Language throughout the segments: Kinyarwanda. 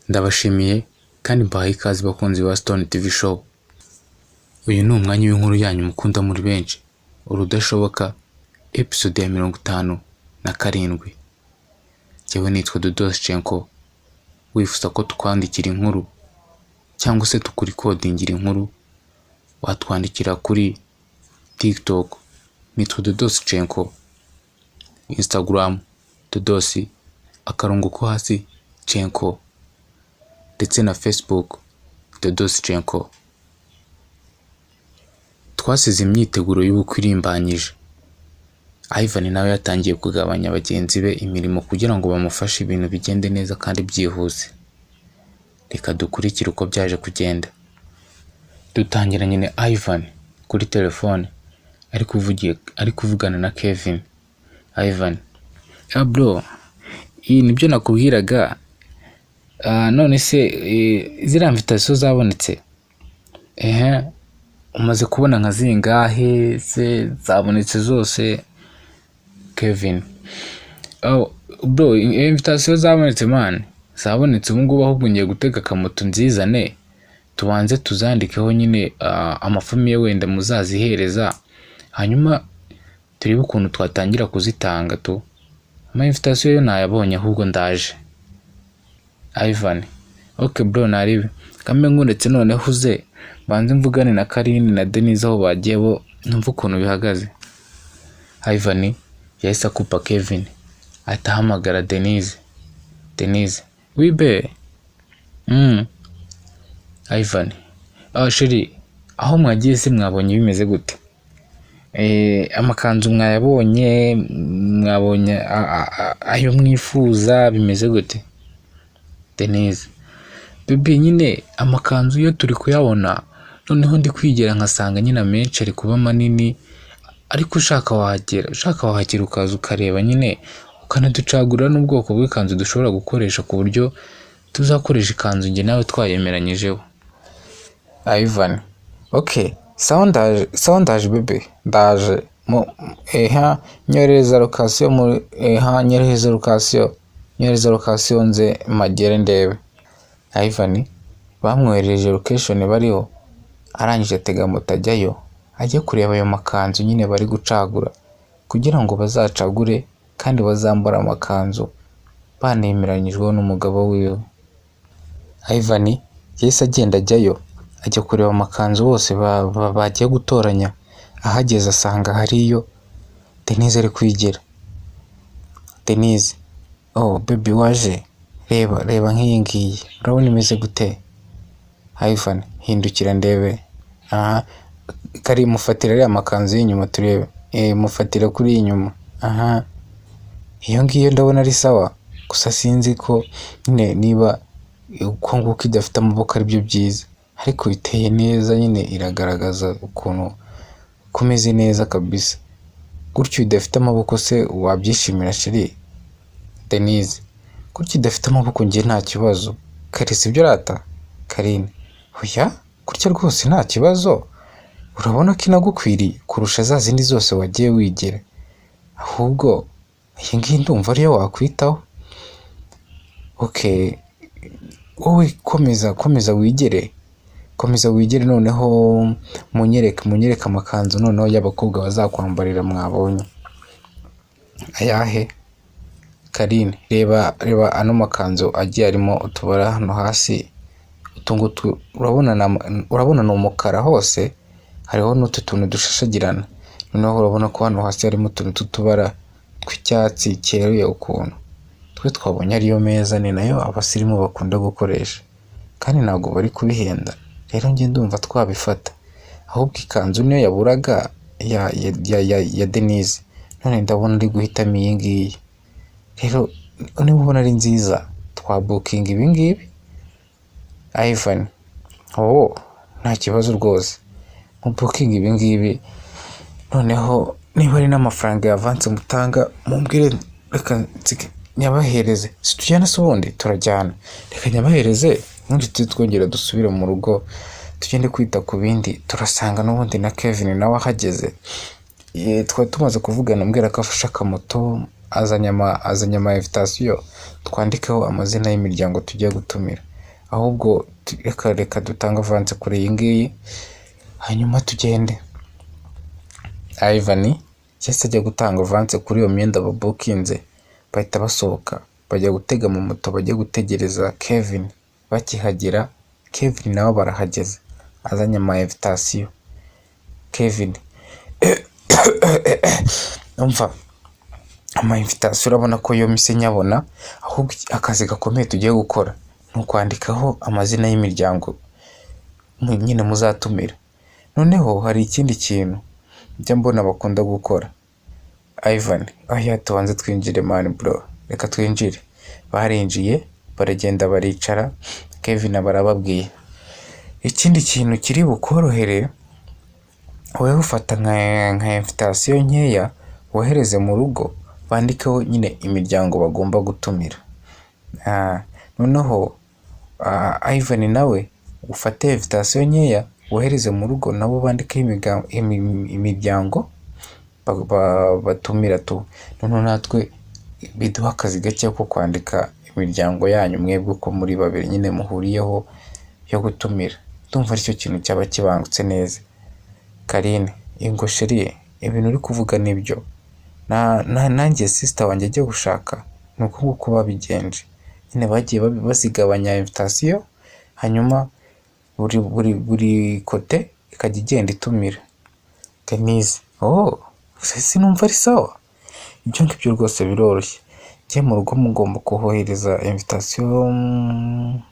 Ndabashimiye kandi mbahaye ikaze bakunzi ba Stone TV Show. Uyu ni umwanya w'inkuru yanyu mukunda muri benshi, urudashoboka episode ya 57. Jyewe nitwa Urudashoboka. Wifuza ko tukwandikira inkuru cyangwa se tukurikodingira inkuru, watwandikira kuri TikTok nitwa Urudashoboka, Instagram Urudosi akarongo ko hasi Chenko, ndetse na Facebook Urudashoboka. Twasize imyiteguro y'ubukwe irimbanyije. Ivan nawe yatangiye kugabanya bagenzi be imirimo kugira ngo bamufashe ibintu bigende neza kandi byihuse. Reka dukurikire uko byaje kugenda. Dutangiranye na Ivan kuri telefone ari kuvugana na Kevin. Ivan: bro, iyi nibyo nakubwiraga. None se ziriya invitation zabonetse? Umaze kubona nka zingahe se? Zabonetse zose? Kevin: bro, invitation zabonetse man. Zabonetse ubu ngubu, ahubwo ngiye gutega akamoto nziza tubanze tuzandikeho nyine amafamiye wenda muzazihereza, hanyuma turebe ukuntu twatangira kuzitanga tu. Ama invitation yo nayabonye, ahubwo ndaje. Ivan: okay bro, naribi kambe nguretse noneho uze banze mvugane na Karini na Denise aho bagiye bo numva ukuntu bihagaze. Ivan yahise akupa Kevin ahita ahamagara Denise. Wibe. Ivan: sheri, aho mwagiye se mwabonye bimeze gute? Amakanzu mwayabonye? Mwabonye ayo mwifuza? Bimeze gute? Denise: bebe, nyine amakanzu yo turi kuyabona, noneho ndi kwigera nkasanga nyine menshi ari kuba manini, ariko ushaka wahagera ukaza ukareba nyine ukanaducagurira n'ubwoko bw'ikanzu dushobora gukoresha ku buryo tuzakoresha ikanzu njye nawe twayemeranyijeho. Ivan: okay, soundaje bebe, ndaje nyoreza location nze magere ndebe. Ivan bamwohereje location bariho, arangije atega moto ajyayo, ajye kureba ayo makanzu nyine bari gucagura, kugira ngo bazacagure kandi bazambara amakanzu banemeranyijweho n'umugabo wiwe. Ivan yahise agenda ajya kureba amakanzu bose bagiye gutoranya. Ahageze asanga hariyo Denise ari kwigira. Denise: oh baby, waje? Reba nk'iyi ngiyi, urabona imeze gute? Ivan: hindukira ndebe. Kari mufatira ariya makanzu y'inyuma turebe. Mufatira kuri iyi nyuma. Iyo ngiyo ndabona ari sawa, gusa sinzi ko nyine niba uko nguko idafite amaboko ari byo byiza, ariko iteye neza nyine, iragaragaza ukuntu kumeze neza kabisa. Gutyo idafite amaboko se wabyishimira sheri? Denise: gutyo idafite amaboko njye nta kibazo. Karisi ibyo rata? Karine: oya, gutya rwose nta kibazo, urabona ko inagukwiriye kurusha za zindi zose wagiye wigera, ahubwo iyi ngiyi ndumva ariyo wakwitaho. Okay, wowe komeza wigere noneho munyereke amakanzu noneho y'abakobwa bazakwambarira mwabonye. Ayahe? Karine: reba ano makanzu agiye arimo utubara hano hasi, utungutu urabona ni umukara hose, hariho n'utu tuntu dushashagirana, noneho urabona ko hano hasi harimo utuntu tutubara tw'icyatsi cyeruye ukuntu. Twe twabonye ariyo meza, ni nayo abasirimu bakunda gukoresha, kandi ntabwo bari kubihenda. Rero njye ndumva twabifata, ahubwo ikanzu niyo yaburaga ya Denise, none ndabona ari guhitamo iyi ngiyi. Rero niba ubona ari nziza, twabukinga ibi ngibi. Ivan: nta kibazo rwose, mubukinga ibi ngibi, noneho niba ari n'amafaranga yavanze mutanga mumbwire, reka nyabahereze. Situjyana se ubundi turajyana, reka nyabahereze ubundi twongera dusubire mu rugo tugende kwita ku bindi. Turasanga n'ubundi na Kevin nawe ahageze. Twari tumaze kuvugana, mbwira ko afashe akamoto azanye ama invitation twandikeho amazina y'imiryango tugiye gutumira. ahubwo reka dutanga avance kuri iyi ngiyi hanyuma tugende. Ivan yahise ajya gutanga avance kuri iyo myenda babukinze, bahita basohoka bajya gutega mu moto, bajya gutegereza Kevin. Bakihagera Kevin nabo barahageze azanye ama invitation. Kevin umva ama invitation urabona ko yo mise nyabona, ahubwo akazi gakomeye tugiye gukora ni ukwandikaho amazina y'imiryango nyine muzatumira. Noneho hari ikindi kintu njya mbona bakunda gukora. Ivan aho tubanze twinjire man bro, reka twinjire. Barinjiye baragenda baricara, Kevin barababwiye ikindi kintu kiri bukorohere, wowe ufata nka invitation nkeya wohereze mu rugo, bandikeho nyine imiryango bagomba gutumira. Noneho Ivan nawe ufate invitation nkeya wohereze mu rugo, nabo bandikeho imiryango batumira tu. Noneho natwe biduha akazi gake ko kwandika imiryango yanyu mwebwe uko muri babiri nyine muhuriyeho yo gutumira. Ndumva aricyo kintu cyaba kibangutse neza. Karine ingosheri ibintu uri kuvuga nibyo, nanjye sister wanjye ajya gushaka nuko nguko babigenje nyine, bagiye bazigabanya invitation hanyuma buri kote ikajya igenda itumira. Kanize sinumva ari sawa ibyo ngibyo rwose biroroshye. Njye mu rugo mugomba kuhohereza invitation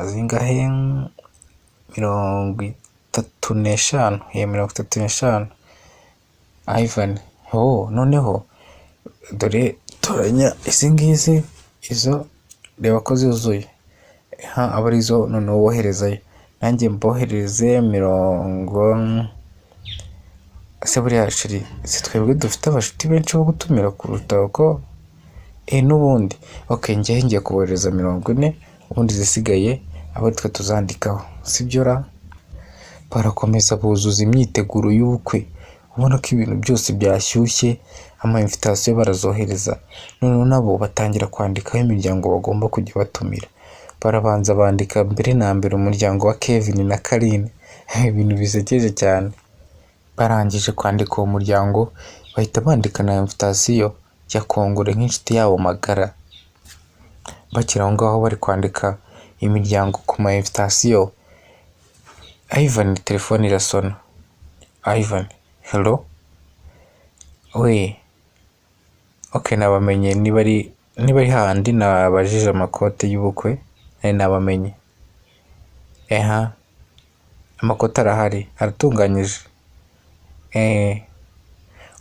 zingahe 35. Ivan noneho dore toranya izi ngizi, izo reba ko zuzuye, aba arizo noneho woherezayo, nanjye mbohereze 40. Se buriya shiri twebwe dufite abashuti benshi bo gutumira kuruta uko n'ubundi. Okay, ngiye kubohereza 40, ubundi zisigaye abo twe tuzandikaho, sibyo ra? Barakomeza buzuza imyiteguro y'ubukwe, ubona ko ibintu byose byashyushye, ama invitation barazohereza. Noneho nabo batangira kwandikaho imiryango bagomba kujya batumira. Barabanza bandika mbere na mbere umuryango wa Kevin na Karine, ibintu bisekeje cyane. Barangije kwandika uwo muryango bahita bandika na invitation ya kongore nk'inshuti yabo magara. Bakira aho ngaho bari kwandika imiryango ku ma invitation, Ivan telefone irasona. Ivan hello, we okay, nabamenye niba ari handi nabajije amakote y'ubukwe, nabamenye. Amakote arahari aratunganyije.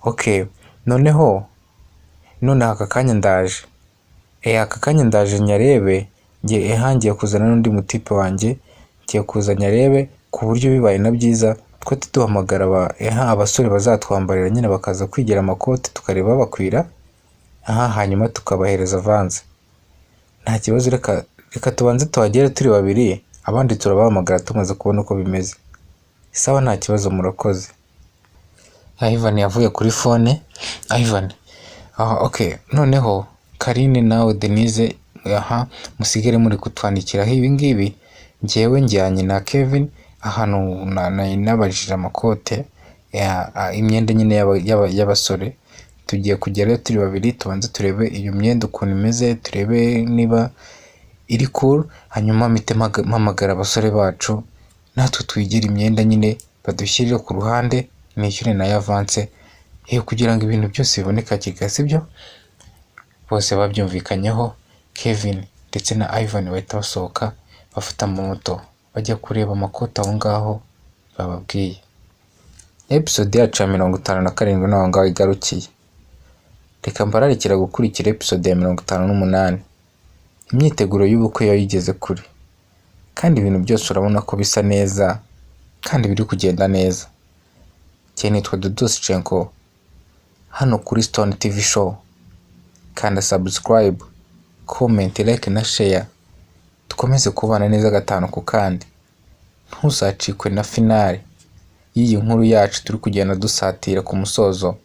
Okay, noneho aka kanya ndaje. Aka kanya ndaje nyarebe, ngiye kuzana n'undi mutipe wanjye, ngiye kuza nyarebe ku buryo bibaye na byiza twe tuduhamagara abasore bazatwambarira nyine bakaza kwigira amakote tukareba bakwira, hanyuma tukabahereza avance. Nta kibazo, reka tubanze tuhagere turi babiri, abandi turabahamagara tumaze kubona uko bimeze. Sawa, nta kibazo, murakoze. Ivan yavuye kuri phone. Ivan okay, noneho Karine nawe Denise musigere muri kutwandikiraho ibi ngibi, njyewe njyanye na Kevin ahantu nabajije amakote imyenda nyine y'abasore. Tugiye kugerayo turi babiri, tubanze turebe iyo myenda ukuntu imeze, turebe niba iri cool, hanyuma mpite mpamagara abasore bacu natwe twigira imyenda nyine badushyirire ku ruhande, nishyure na avance kugira ngo ibintu byose biboneka kigali, sibyo? Bose babyumvikanyeho. Kevin ndetse na Ivan bahita basohoka bafata mu moto bajya kureba amakoti aho ngaho bababwiye. Episode yacu ya 57 naho ngaho igarukiye. Reka mbararikira gukurikira episode ya 58. Imyiteguro y'ubukwe yayigeze kure, kandi ibintu byose urabona ko bisa neza kandi biri kugenda neza. Cyne nitwa Dudushenko hano kuri Stone TV show. Kanda subscribe, comment, like na share, dukomeze kubana neza gatanu ku kandi. Ntuzacikwe na finale y'iyi nkuru yacu turi kugenda dusatira ku musozo.